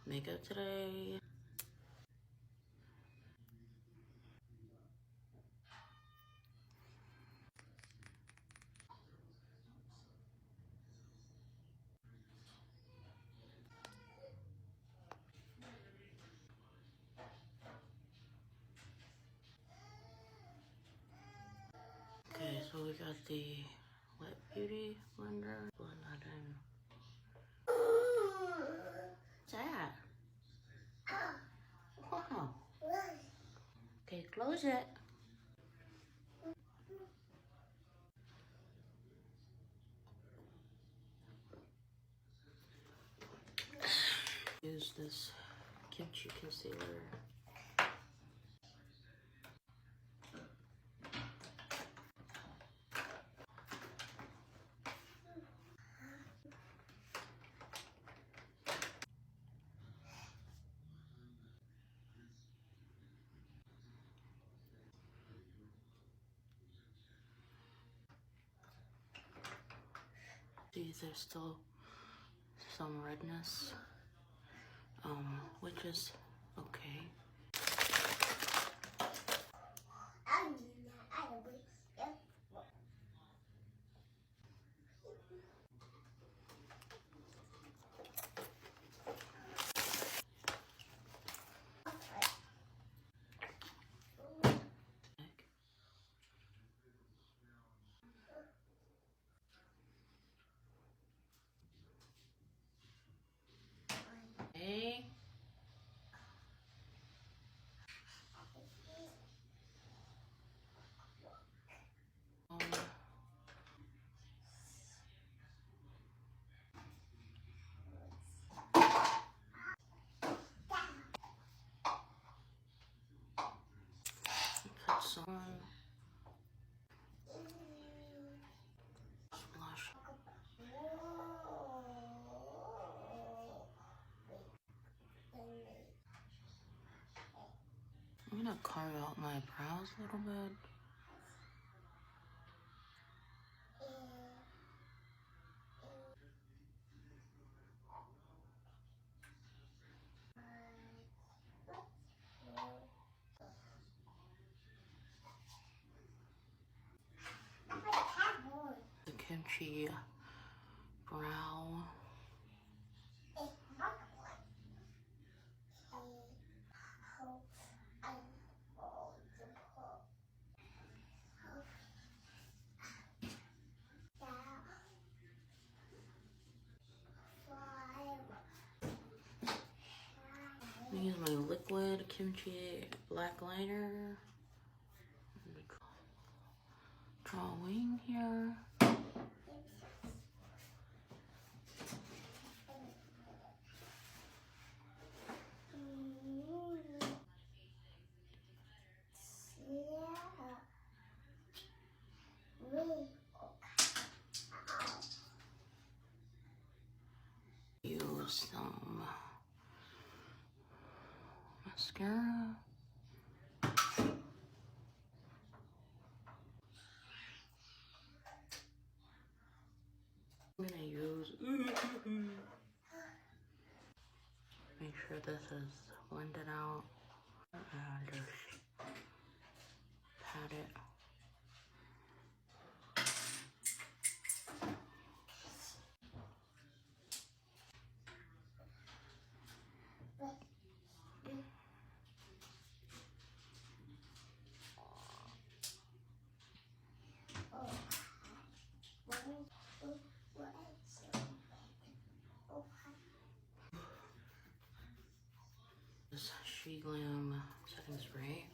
makeup today. Okay, so we got the Wet Beauty blender. Blend that in. What's that? Wow. Okay, close it. Use this kimchi concealer. See, there's still some redness, which is okay. Okay. Put some blush. I'm gonna carve out my brows a little bit. The kimchi brow. I'm gonna use my liquid kimchi black liner. Draw a wing here. Use some mascara. I'm gonna use, make sure this is blended out, and just pat it. This She Glam setting spray.